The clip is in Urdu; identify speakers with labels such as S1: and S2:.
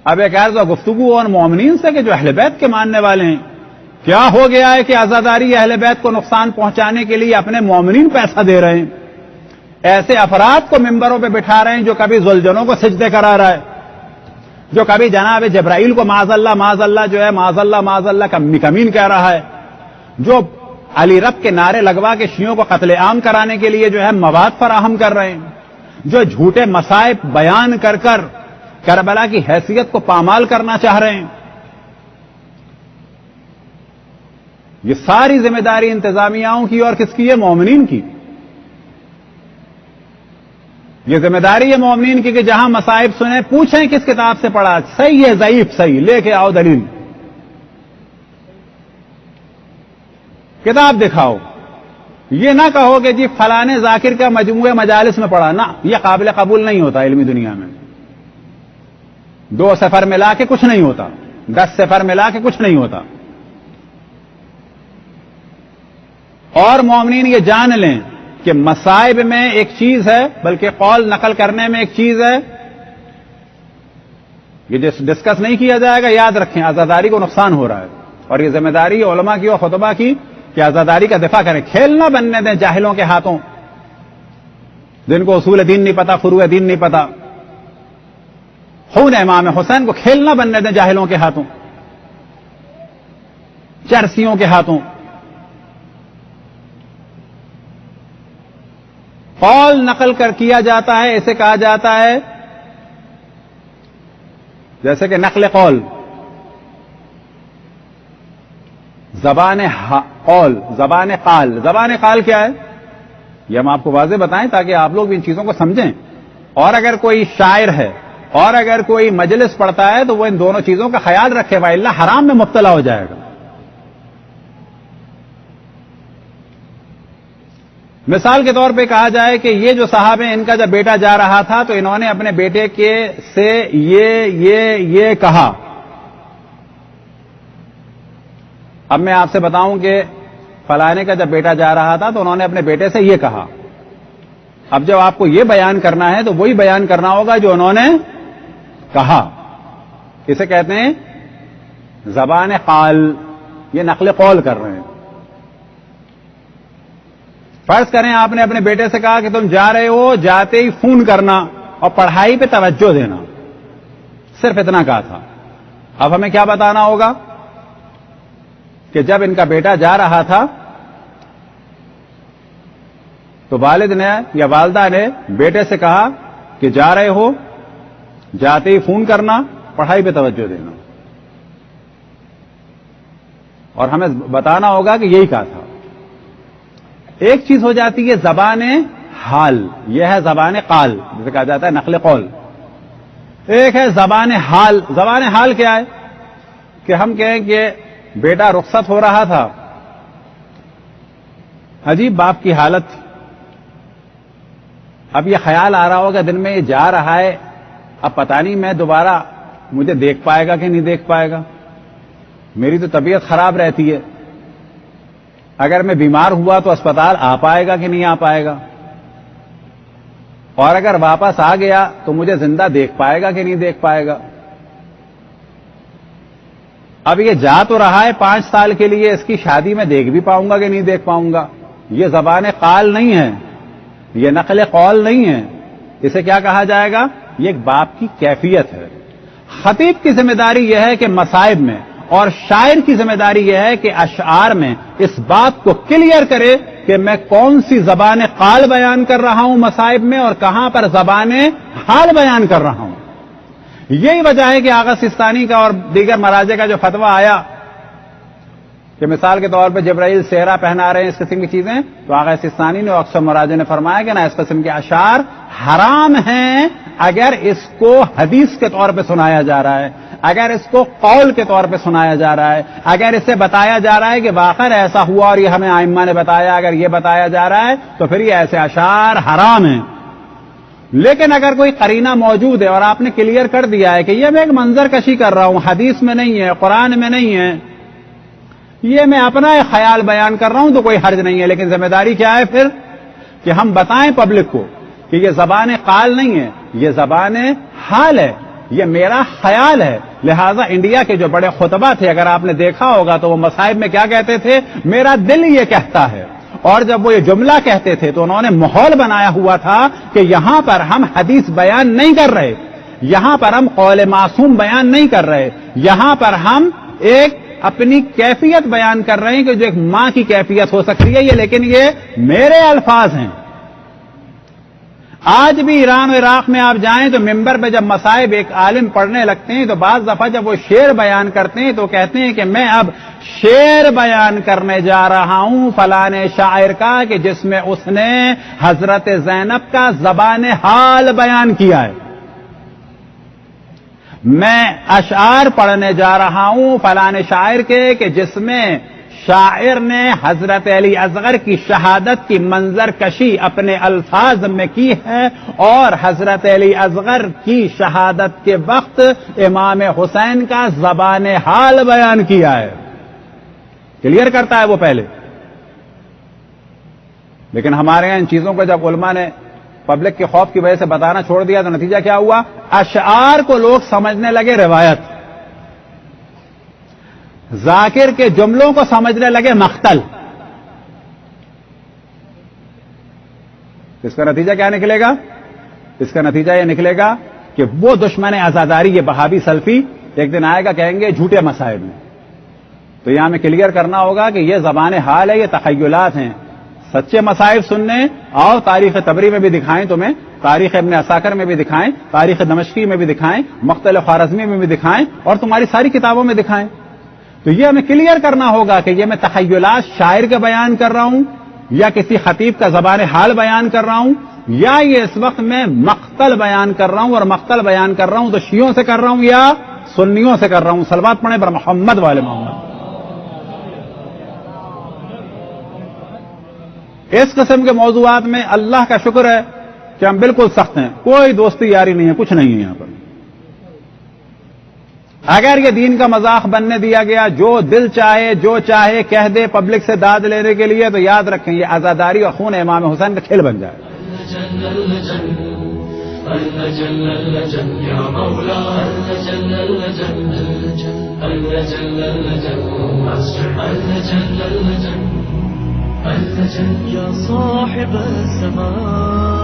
S1: اب ایک عرض و گفتگو اور مومنین سے کہ جو اہل بیت کے ماننے والے ہیں، کیا ہو گیا ہے کہ عزاداری اہل بیت کو نقصان پہنچانے کے لیے اپنے مومنین پیسہ دے رہے ہیں، ایسے افراد کو ممبروں پہ بٹھا رہے ہیں جو کبھی ذوالجنوں کو سجدے کرا رہا ہے، جو کبھی جناب جبرائیل کو معاذ اللہ جو ہے معاذ اللہ کمین کہہ رہا ہے، جو علی رب کے نعرے لگوا کے شیعوں کو قتل عام کرانے کے لیے جو ہے مواد فراہم کر رہے ہیں، جو جھوٹے مصائب بیان کر کر کربلا کی حیثیت کو پامال کرنا چاہ رہے ہیں. یہ ساری ذمہ داری انتظامیاؤں کی اور کس کی ہے؟ مومنین کی. یہ ذمہ داری ہے مومنین کی کہ جہاں مصائب سنیں پوچھیں کس کتاب سے پڑھا، صحیح ہے ضعیف صحیح، لے کے آؤ دلیل، کتاب دکھاؤ. یہ نہ کہو کہ جی فلانے ذاکر کا مجموعہ مجالس میں پڑھا، نہ، یہ قابل قبول نہیں ہوتا علمی دنیا میں. 2 صفر ملا کے کچھ نہیں ہوتا، 10 صفر ملا کے کچھ نہیں ہوتا. اور مومنین یہ جان لیں کہ مصائب میں ایک چیز ہے، بلکہ قول نقل کرنے میں ایک چیز ہے. یہ ڈسکس نہیں کیا جائے گا، یاد رکھیں عزاداری کو نقصان ہو رہا ہے، اور یہ ذمہ داری علماء کی اور خطبہ کی کہ عزاداری کا دفاع کریں. کھیل نہ بننے دیں جاہلوں کے ہاتھوں، جن کو اصول دین نہیں پتا، فروع دین نہیں پتا. خون امام حسین کو کھیل نہ بننے دیں جاہلوں کے ہاتھوں، چرسیوں کے ہاتھوں. قول نقل کر کیا جاتا ہے، اسے کہا جاتا ہے جیسے کہ نقل قول. زبان قول، زبان قال. زبان قال کیا ہے؟ یہ ہم آپ کو واضح بتائیں تاکہ آپ لوگ بھی ان چیزوں کو سمجھیں. اور اگر کوئی شاعر ہے اور اگر کوئی مجلس پڑھتا ہے تو وہ ان دونوں چیزوں کا خیال رکھے، وَإِلَّا حرام میں مبتلا ہو جائے گا. مثال کے طور پہ کہا جائے کہ یہ جو صاحب ہیں، ان کا جب بیٹا جا رہا تھا تو انہوں نے اپنے بیٹے کے سے یہ کہا. اب میں آپ سے بتاؤں کہ فلانے کا جب بیٹا جا رہا تھا تو انہوں نے اپنے بیٹے سے یہ کہا. اب جب آپ کو یہ بیان کرنا ہے تو وہی بیان کرنا ہوگا جو انہوں نے کہا. اسے کہتے ہیں زبان قال. یہ نقل قول کر رہے ہیں. فرض کریں آپ نے اپنے بیٹے سے کہا کہ تم جا رہے ہو، جاتے ہی فون کرنا اور پڑھائی پہ توجہ دینا، صرف اتنا کہا تھا. اب ہمیں کیا بتانا ہوگا کہ جب ان کا بیٹا جا رہا تھا تو والد نے یا والدہ نے بیٹے سے کہا کہ جا رہے ہو، جاتے ہی فون کرنا، پڑھائی پہ توجہ دینا. اور ہمیں بتانا ہوگا کہ یہی کہا تھا. ایک چیز ہو جاتی ہے زبان حال، یہ ہے زبان قال جسے کہا جاتا ہے نقل قول. ایک ہے زبان حال. زبان حال کیا ہے؟ کہ ہم کہیں کہ بیٹا رخصت ہو رہا تھا، عجیب باپ کی حالت تھی. اب یہ خیال آ رہا ہوگا دن میں یہ جا رہا ہے، اب پتہ نہیں میں دوبارہ مجھے دیکھ پائے گا کہ نہیں دیکھ پائے گا، میری تو طبیعت خراب رہتی ہے، اگر میں بیمار ہوا تو اسپتال آ پائے گا کہ نہیں آ پائے گا، اور اگر واپس آ گیا تو مجھے زندہ دیکھ پائے گا کہ نہیں دیکھ پائے گا. اب یہ جا تو رہا ہے 5 سال کے لیے، اس کی شادی میں دیکھ بھی پاؤں گا کہ نہیں دیکھ پاؤں گا. یہ زبان قال نہیں ہے، یہ نقل قول نہیں ہے. اسے کیا کہا جائے گا؟ یہ ایک باپ کی کیفیت ہے. خطیب کی ذمہ داری یہ ہے کہ مصائب میں، اور شاعر کی ذمہ داری یہ ہے کہ اشعار میں اس بات کو کلیئر کرے کہ میں کون سی زبان قال بیان کر رہا ہوں مصائب میں اور کہاں پر زبان حال بیان کر رہا ہوں. یہی وجہ ہے کہ آغا سستانی کا اور دیگر مراجع کا جو فتویٰ آیا کہ مثال کے طور پہ جبرائیل صحرا پہنا رہے ہیں، اس قسم کی چیزیں، تو آغا سستانی نے اور اکثر مراجع نے فرمایا کہ نہ، اس قسم کے اشعار حرام ہیں اگر اس کو حدیث کے طور پہ سنایا جا رہا ہے، اگر اس کو قول کے طور پہ سنایا جا رہا ہے، اگر اسے بتایا جا رہا ہے کہ واقعہ ایسا ہوا اور یہ ہمیں ائمہ نے بتایا، اگر یہ بتایا جا رہا ہے تو پھر یہ ایسے اشعار حرام ہیں. لیکن اگر کوئی قرینہ موجود ہے اور آپ نے کلیئر کر دیا ہے کہ یہ میں ایک منظر کشی کر رہا ہوں، حدیث میں نہیں ہے، قرآن میں نہیں ہے، یہ میں اپنا ایک خیال بیان کر رہا ہوں، تو کوئی حرج نہیں ہے. لیکن ذمہ داری کیا ہے پھر کہ ہم بتائیں پبلک کو کہ یہ زبان قال نہیں ہے، یہ زبان حال ہے. یہ میرا خیال ہے. لہذا انڈیا کے جو بڑے خطبہ تھے اگر آپ نے دیکھا ہوگا تو وہ مصائب میں کیا کہتے تھے؟ میرا دل یہ کہتا ہے. اور جب وہ یہ جملہ کہتے تھے تو انہوں نے ماحول بنایا ہوا تھا کہ یہاں پر ہم حدیث بیان نہیں کر رہے, یہاں پر ہم قول معصوم بیان نہیں کر رہے, یہاں پر ہم ایک اپنی کیفیت بیان کر رہے ہیں کہ جو ایک ماں کی کیفیت ہو سکتی ہے یہ, لیکن یہ میرے الفاظ ہیں. آج بھی ایران و عراق میں آپ جائیں تو ممبر پہ جب مصائب ایک عالم پڑھنے لگتے ہیں تو بعض دفعہ جب وہ شعر بیان کرتے ہیں تو کہتے ہیں کہ میں اب شعر بیان کرنے جا رہا ہوں فلانے شاعر کا کہ جس میں اس نے حضرت زینب کا زبان حال بیان کیا ہے. میں اشعار پڑھنے جا رہا ہوں فلانے شاعر کے کہ جس میں شاعر نے حضرت علی اصغر کی شہادت کی منظر کشی اپنے الفاظ میں کی ہے اور حضرت علی اصغر کی شہادت کے وقت امام حسین کا زبان حال بیان کیا ہے. کلیئر کرتا ہے وہ پہلے. لیکن ہمارے یہاں ان چیزوں کو جب علماء نے پبلک کے خوف کی وجہ سے بتانا چھوڑ دیا تو نتیجہ کیا ہوا؟ اشعار کو لوگ سمجھنے لگے روایت, ذاکر کے جملوں کو سمجھنے لگے مقتل. اس کا نتیجہ کیا نکلے گا؟ اس کا نتیجہ یہ نکلے گا کہ وہ دشمن آزاداری یہ بہابی سلفی ایک دن آئے گا کہیں گے جھوٹے مسائل میں. تو یہاں ہمیں کلیئر کرنا ہوگا کہ یہ زبان حال ہے, یہ تخیلات ہیں. سچے مصائب سننے اور تاریخ طبری میں بھی دکھائیں تمہیں, تاریخ ابن عساکر میں بھی دکھائیں, تاریخ دمشقی میں بھی دکھائیں, مختلف خوارزمی میں بھی دکھائیں اور تمہاری ساری کتابوں میں دکھائیں. تو یہ ہمیں کلیئر کرنا ہوگا کہ یہ میں تخیلات شاعر کے بیان کر رہا ہوں یا کسی خطیب کا زبان حال بیان کر رہا ہوں یا یہ اس وقت میں مقتل بیان کر رہا ہوں, اور مقتل بیان کر رہا ہوں تو شیعوں سے کر رہا ہوں یا سنیوں سے کر رہا ہوں. صلوات پڑھیں بر محمد والے محمد. اس قسم کے موضوعات میں اللہ کا شکر ہے کہ ہم بالکل سخت ہیں, کوئی دوستی یاری نہیں ہے, کچھ نہیں ہے یہاں پر. اگر یہ دین کا مذاق بننے دیا گیا, جو دل چاہے جو چاہے کہہ دے پبلک سے داد لینے کے لیے, تو یاد رکھیں یہ آزاداری اور خون امام حسین کا کھیل بن جائے.
S2: يا صاحب الزمان